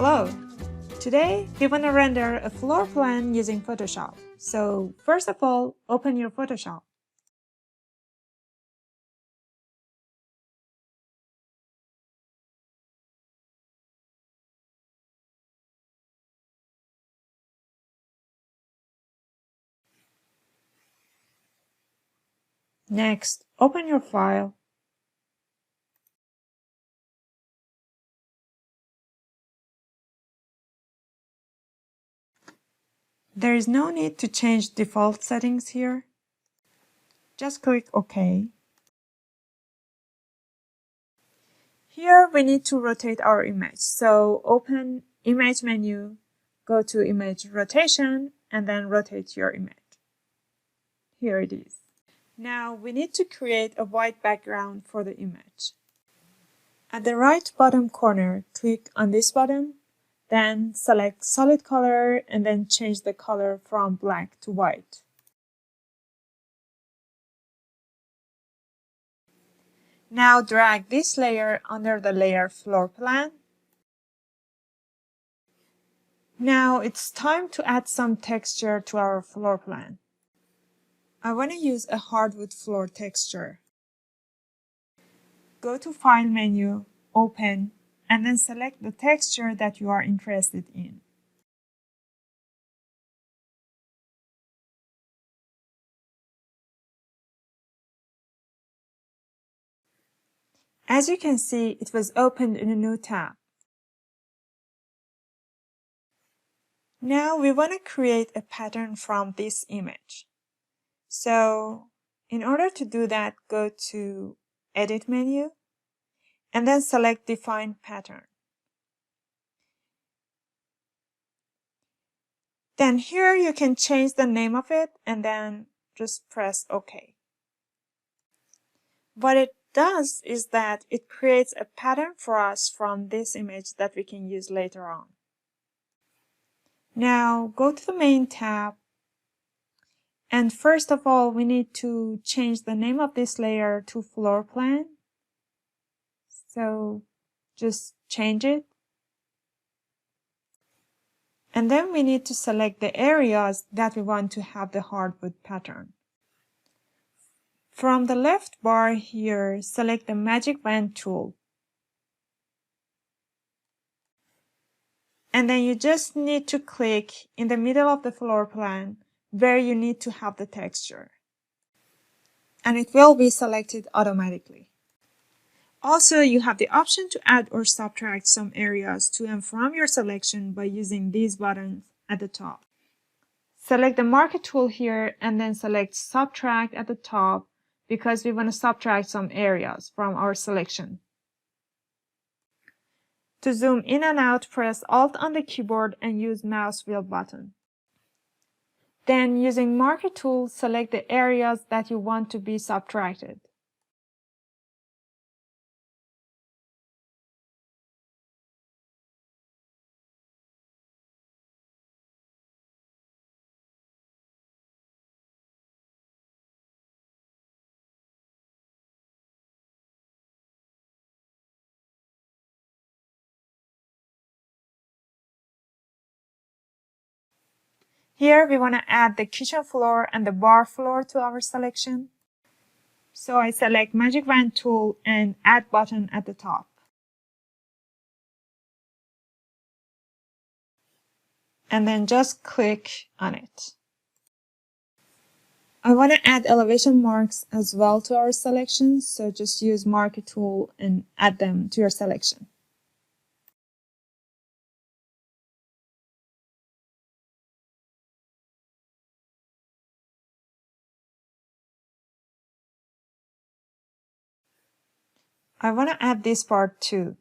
Hello! Today, we want to render a floor plan using Photoshop. So, first of all, open your Photoshop. Next, open your file. There is no need to change default settings here. Just click OK. Here we need to rotate our image. So open Image menu, go to Image Rotation, and then rotate your image. Here it is. Now we need to create a white background for the image. At the right bottom corner, click on this button, then select Solid Color and then change the color from black to white. Now drag this layer under the layer Floor Plan. Now it's time to add some texture to our floor plan. I want to use a hardwood floor texture. Go to File menu, Open, and then select the texture that you are interested in. As you can see, it was opened in a new tab. Now we want to create a pattern from this image. So in order to do that, go to Edit menu and then select Define Pattern. Then here you can change the name of it and then just press OK. What it does is that it creates a pattern for us from this image that we can use later on. Now go to the Main tab, and first of all we need to change the name of this layer to Floor Plan. So just change it. And then we need to select the areas that we want to have the hardwood pattern. From the left bar here, select the Magic Wand tool. And then you just need to click in the middle of the floor plan where you need to have the texture. And it will be selected automatically. Also, you have the option to add or subtract some areas to and from your selection by using these buttons at the top. Select the Marker tool here and then select Subtract at the top because we want to subtract some areas from our selection. To zoom in and out, press Alt on the keyboard and use mouse wheel button. Then, using Marker tool, select the areas that you want to be subtracted. Here we want to add the kitchen floor and the bar floor to our selection. So I select Magic Wand tool and Add button at the top. And then just click on it. I want to add elevation marks as well to our selection, so just use Marker tool and add them to your selection. I want to add this part too.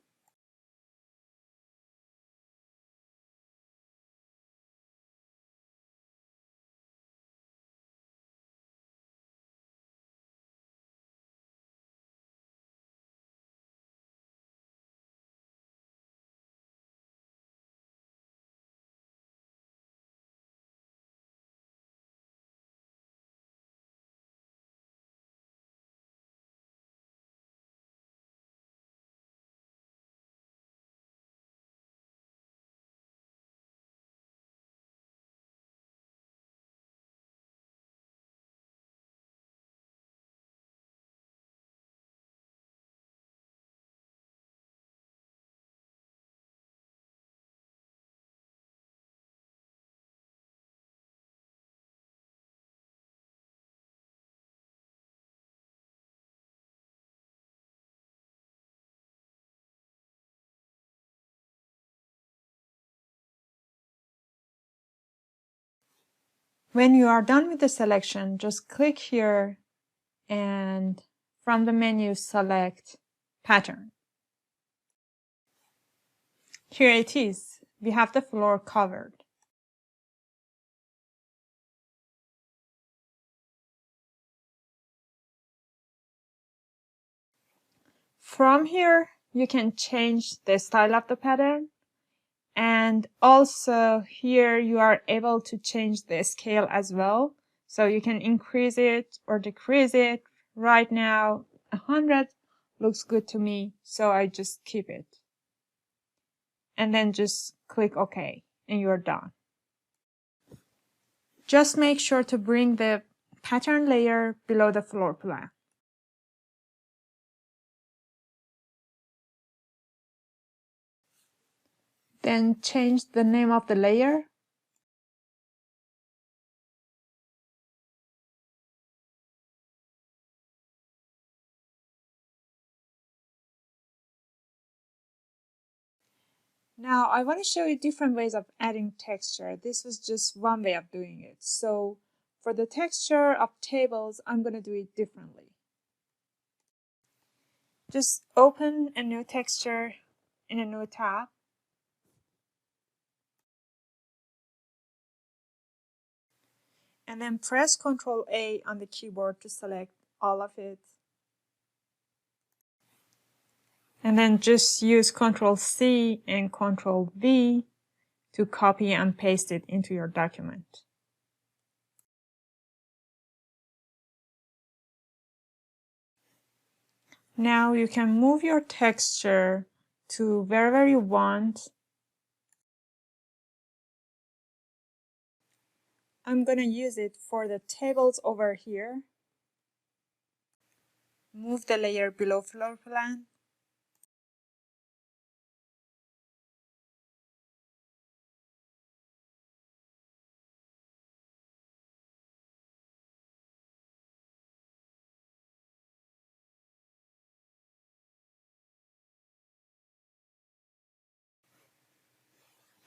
When you are done with the selection, just click here and from the menu select pattern. Here it is. We have the floor covered. From here, you can change the style of the pattern. And also here you are able to change the scale as well. So you can increase it or decrease it. Right now, 100 looks good to me, so I just keep it. And then just click OK, and you're done. Just make sure to bring the pattern layer below the floor plan. Then change the name of the layer. Now I want to show you different ways of adding texture. This was just one way of doing it. So for the texture of tables, I'm going to do it differently. Just open a new texture in a new tab. And then press Ctrl A on the keyboard to select all of it. And then just use Ctrl C and Ctrl V to copy and paste it into your document. Now you can move your texture to wherever you want. I'm going to use it for the tables over here. Move the layer below floor plan.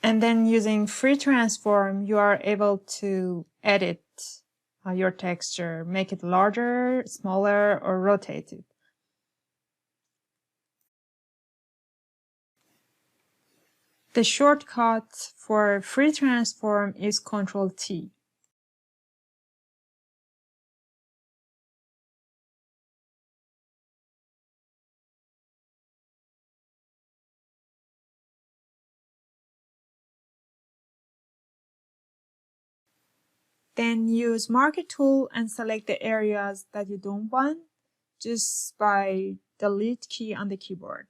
And then using free transform, you are able to edit your texture, make it larger, smaller, or rotate it. The shortcut for free transform is Ctrl T. Then use marker tool and select the areas that you don't want just by delete key on the keyboard.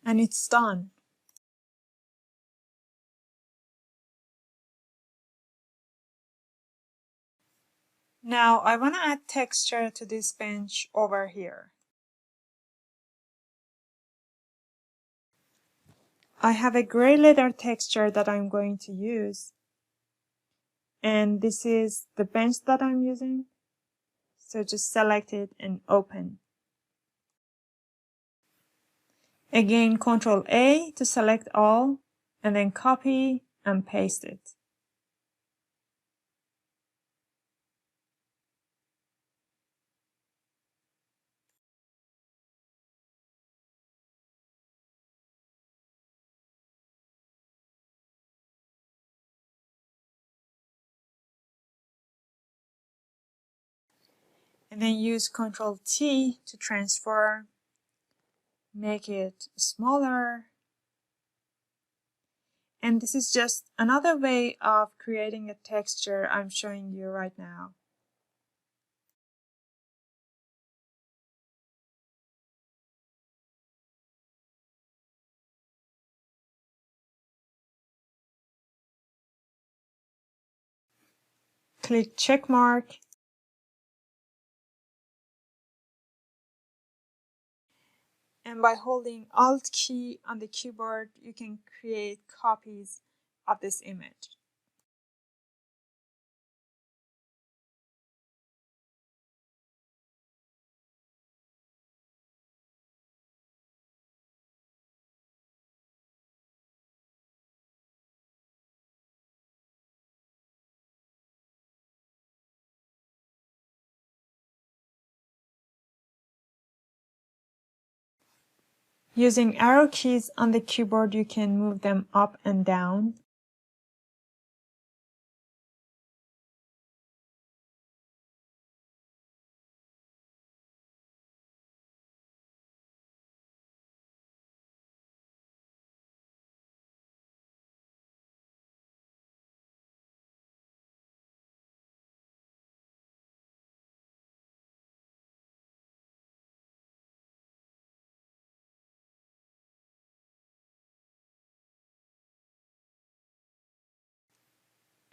And it's done. Now I want to add texture to this bench over here. I have a gray leather texture that I'm going to use. And this is the bench that I'm using. So just select it and open. Again, Ctrl A to select all, and then copy and paste it. And then use Ctrl T to transform, make it smaller. And this is just another way of creating a texture I'm showing you right now. Click check mark. And by holding Alt key on the keyboard, you can create copies of this image. Using arrow keys on the keyboard, you can move them up and down.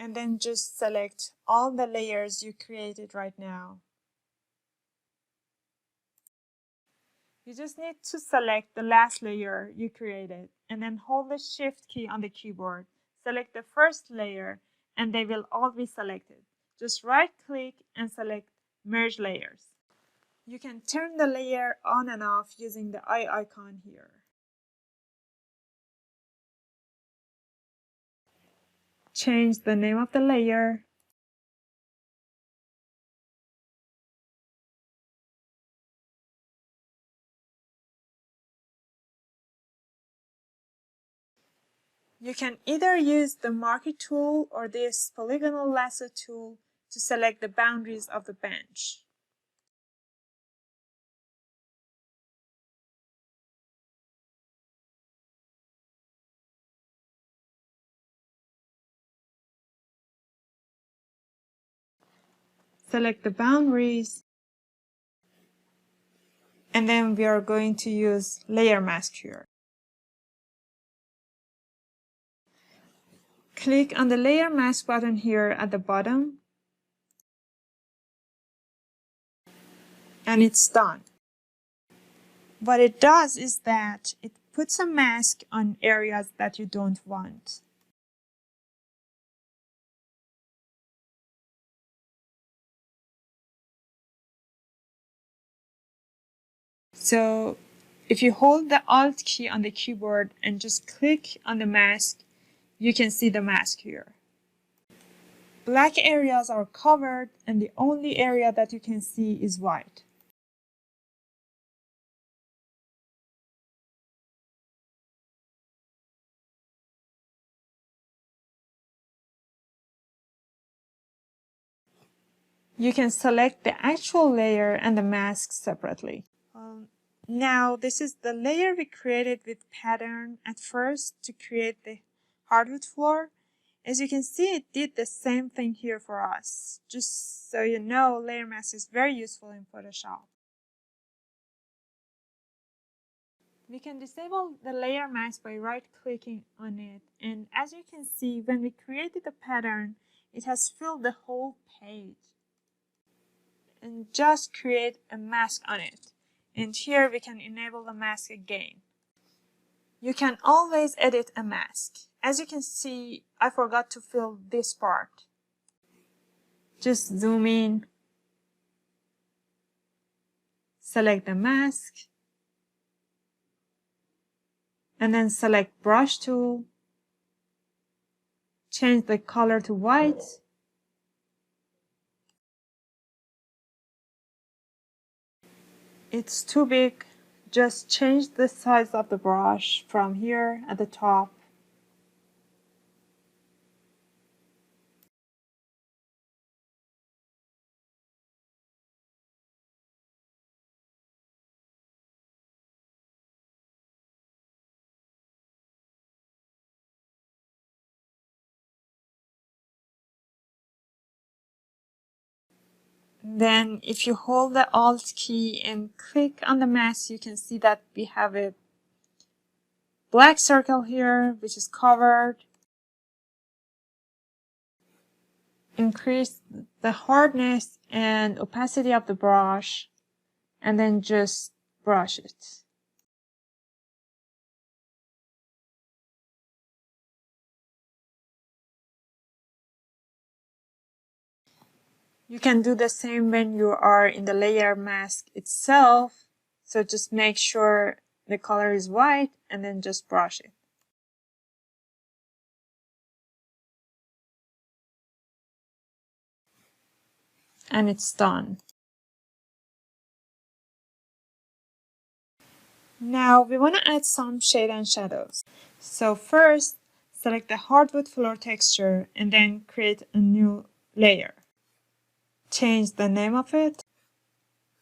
And then just select all the layers you created right now. You just need to select the last layer you created and then hold the Shift key on the keyboard. Select the first layer and they will all be selected. Just right click and select Merge Layers. You can turn the layer on and off using the eye icon here. Change the name of the layer. You can either use the marquee tool or this polygonal lasso tool to select the boundaries of the bench. Select the boundaries, and then we are going to use layer mask here. Click on the layer mask button here at the bottom, and it's done. What it does is that it puts a mask on areas that you don't want. So if you hold the Alt key on the keyboard and just click on the mask, you can see the mask here. Black areas are covered and the only area that you can see is white. You can select the actual layer and the mask separately. Now this is the layer we created with pattern at first to create the hardwood floor. As you can see, it did the same thing here for us. Just so you know, layer mask is very useful in Photoshop. We can disable the layer mask by right-clicking on it. And as you can see, when we created the pattern, it has filled the whole page. And just create a mask on it. And here we can enable the mask again. You can always edit a mask. As you can see, I forgot to fill this part. Just zoom in, select the mask, and then select brush tool, change the color to white, it's too big, just change the size of the brush from here at the top. Then if you hold the Alt key and click on the mask, you can see that we have a black circle here, which is covered. increase the hardness and opacity of the brush, and then just brush it. You can do the same when you are in the layer mask itself. So just make sure the color is white and then just brush it. And it's done. Now we want to add some shade and shadows. So first, select the hardwood floor texture and then create a new layer. Change the name of it,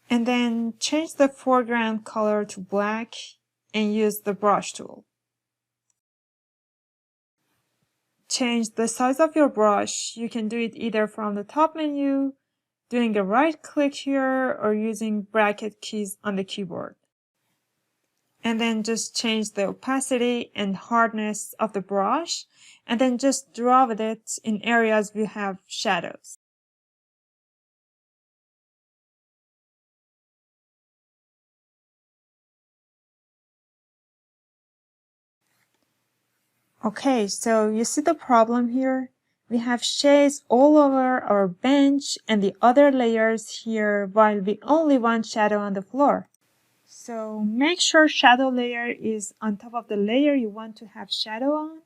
and then change the foreground color to black and use the brush tool. Change the size of your brush. You can do it either from the top menu, doing a right click here, or using bracket keys on the keyboard. And then just change the opacity and hardness of the brush, and then just draw with it in areas we have shadows. Okay, so you see the problem here? We have shades all over our bench and the other layers here, while we only want shadow on the floor. So make sure shadow layer is on top of the layer you want to have shadow on,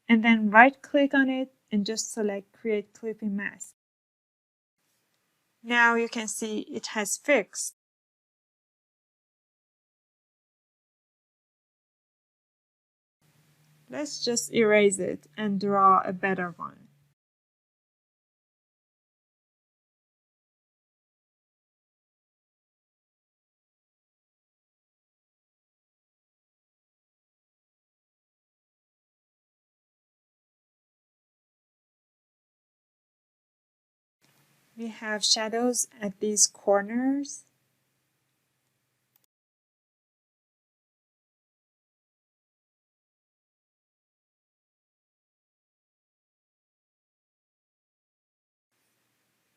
and then right click on it and just select create clipping mask. Now you can see it has fixed. Let's just erase it and draw a better one. We have shadows at these corners.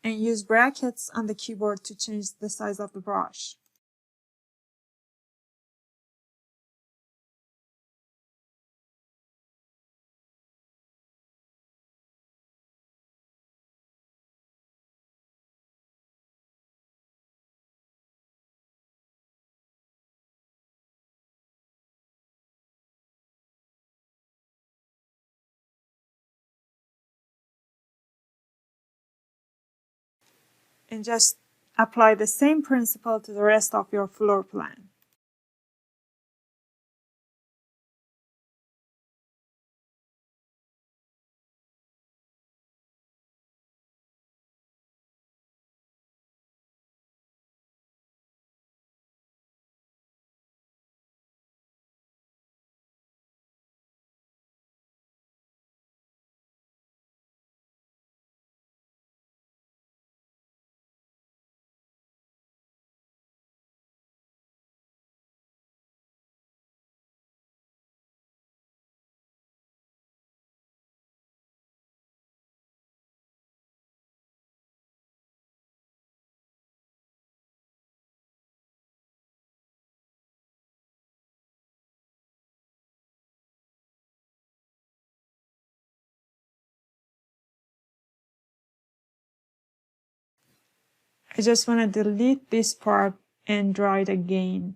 And use brackets on the keyboard to change the size of the brush. And just apply the same principle to the rest of your floor plan. I just want to delete this part and draw it again.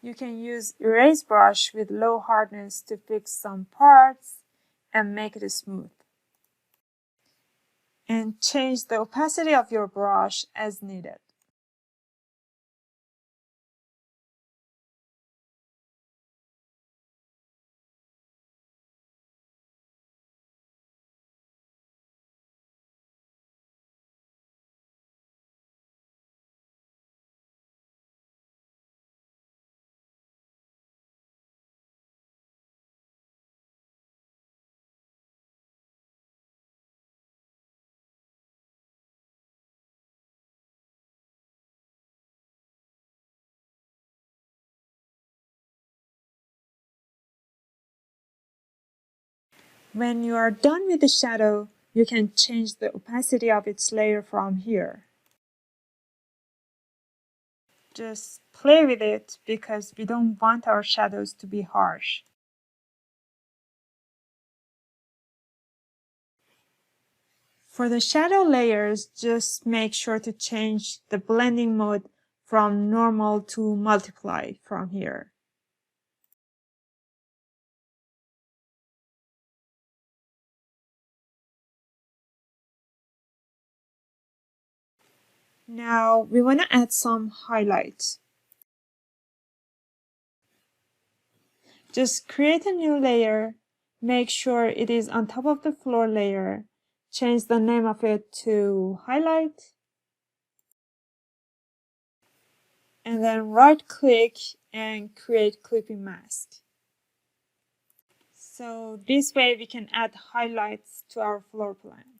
You can use erase brush with low hardness to fix some parts and make it smooth. And change the opacity of your brush as needed. When you are done with the shadow, you can change the opacity of its layer from here. Just play with it because we don't want our shadows to be harsh. For the shadow layers, just make sure to change the blending mode from normal to multiply from here. Now we want to add some highlights. Just create a new layer, make sure it is on top of the floor layer, change the name of it to highlight, and then right click and create clipping mask. So this way we can add highlights to our floor plan.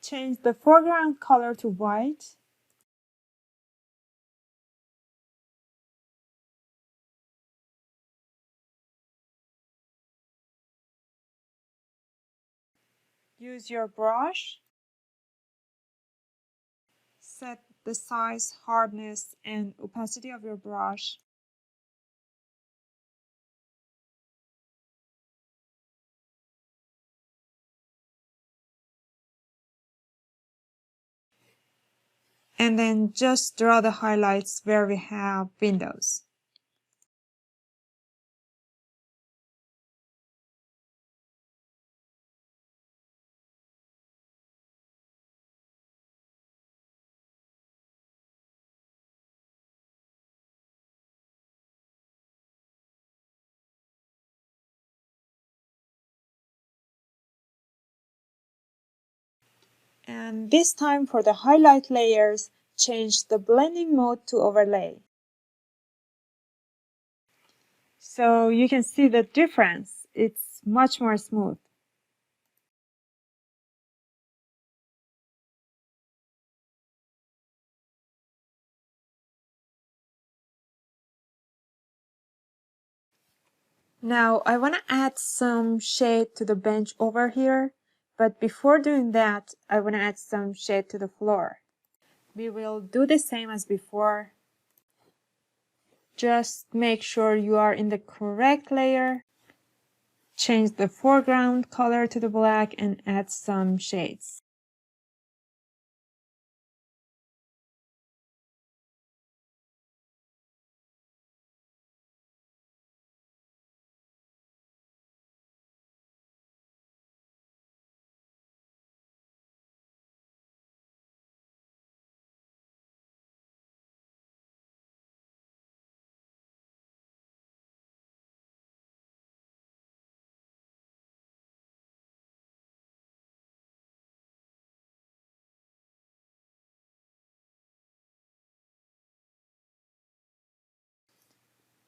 Change the foreground color to white. Use your brush. Set the size, hardness, and opacity of your brush. And then just draw the highlights where we have windows. And this time for the highlight layers, change the blending mode to overlay. So you can see the difference. It's much more smooth. Now I want to add some shade to the bench over here, but before doing that, I want to add some shade to the floor. We will do the same as before. Just make sure you are in the correct layer. Change the foreground color to the black and add some shades.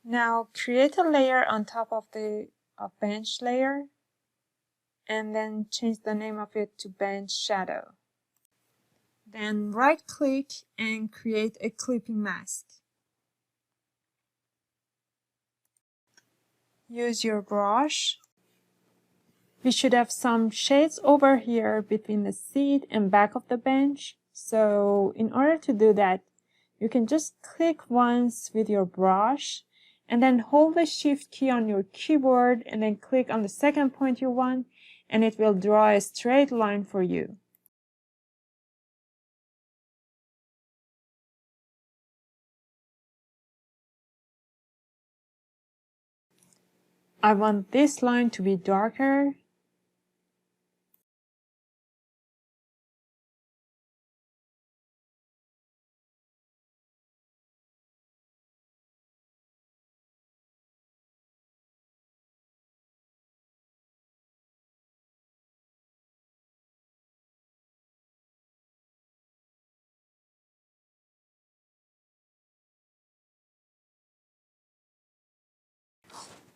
Now create a layer on top of the bench layer and then change the name of it to bench shadow. Then right click and create a clipping mask. Use your brush. We should have some shades over here between the seat and back of the bench. So in order to do that, you can just click once with your brush and then hold the shift key on your keyboard and then click on the second point you want, and it will draw a straight line for you. I want this line to be darker.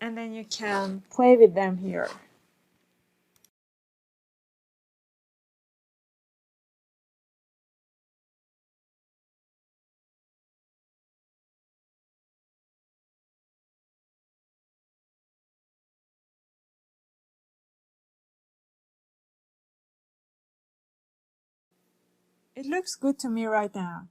And then you can play with them here. It looks good to me right now.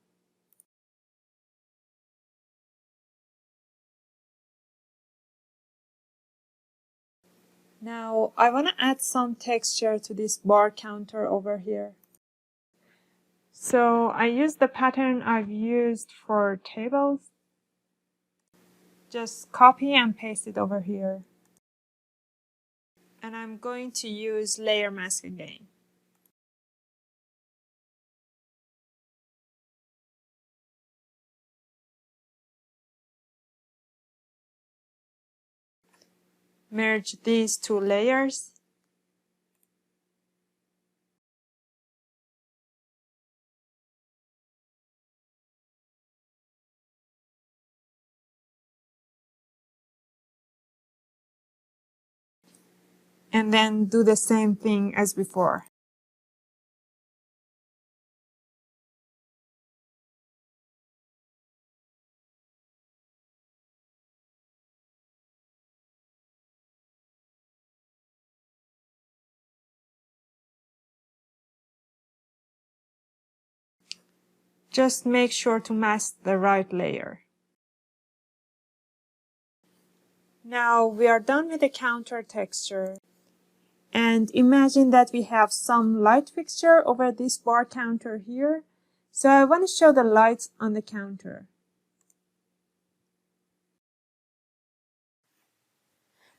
Now I want to add some texture to this bar counter over here. So I use the pattern I've used for tables. Just copy and paste it over here. And I'm going to use layer mask again. Merge these two layers. And then do the same thing as before. Just make sure to mask the right layer. Now we are done with the counter texture. And imagine that we have some light fixture over this bar counter here. So I want to show the lights on the counter.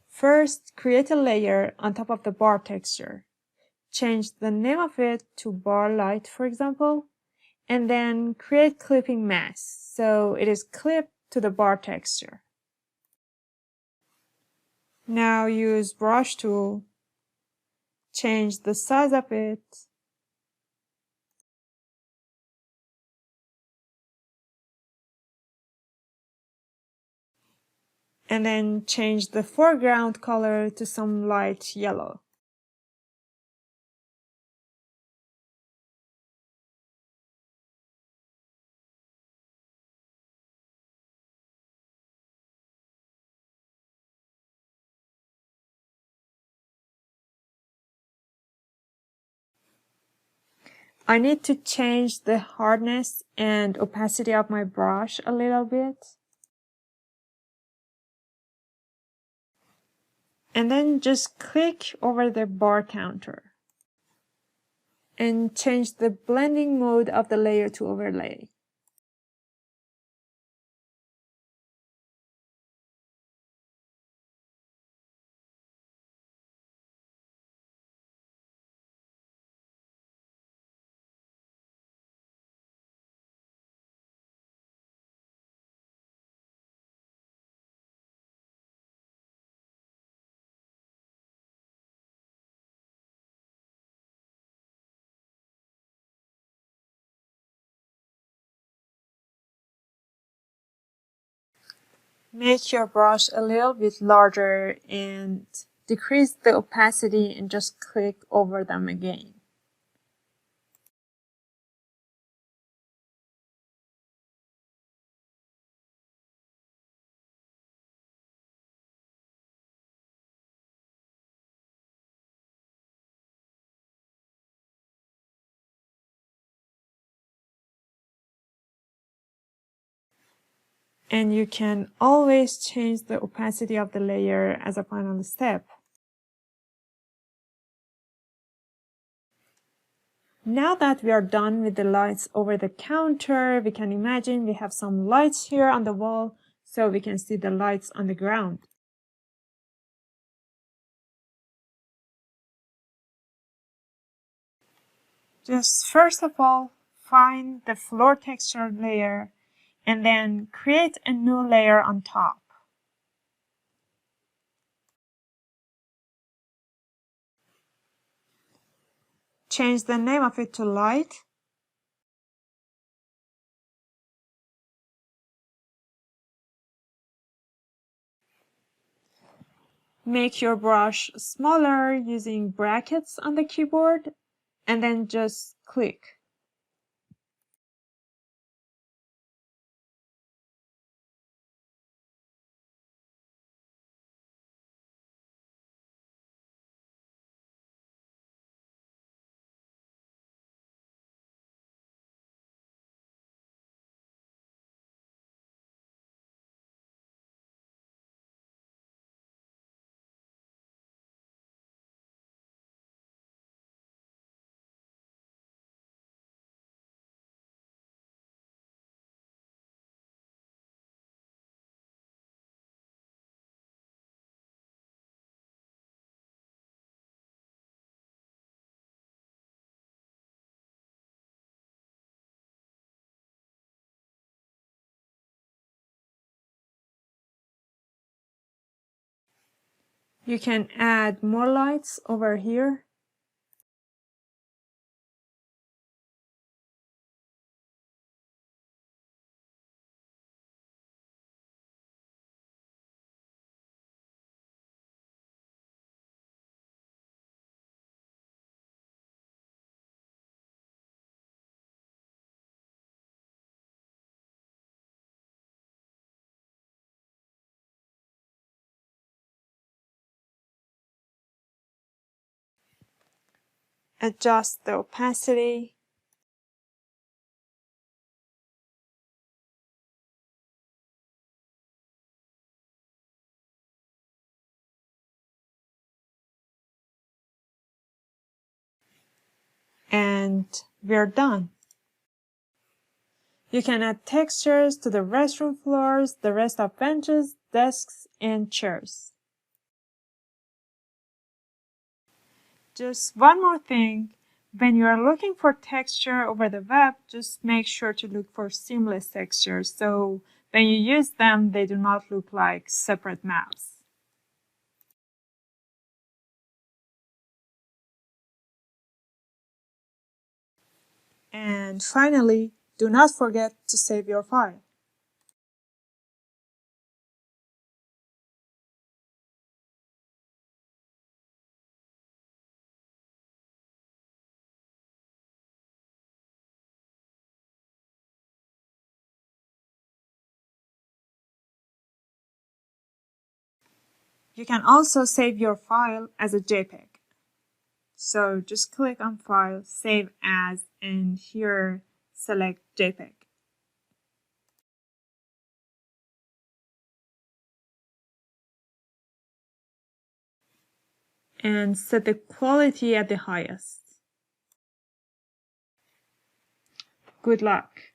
First, create a layer on top of the bar texture. Change the name of it to bar light, for example, and then create clipping mask so it is clipped to the bar texture. Now use brush tool, change the size of it, and then change the foreground color to some light yellow. I need to change the hardness and opacity of my brush a little bit. And then just click over the bar counter and change the blending mode of the layer to overlay. Make your brush a little bit larger and decrease the opacity and just click over them again. And you can always change the opacity of the layer as a final step. Now that we are done with the lights over the counter, we can imagine we have some lights here on the wall so we can see the lights on the ground. Just first of all, find the floor texture layer and then create a new layer on top. Change the name of it to light. Make your brush smaller using brackets on the keyboard and then just click. You can add more lights over here. Adjust the opacity. And we're done. You can add textures to the restroom floors, the rest of benches, desks, and chairs. Just one more thing. When you are looking for texture over the web, just make sure to look for seamless textures. So when you use them, they do not look like separate maps. And finally, do not forget to save your file. You can also save your file as a JPEG. So just click on File, Save As, and here select JPEG. And set the quality at the highest. Good luck!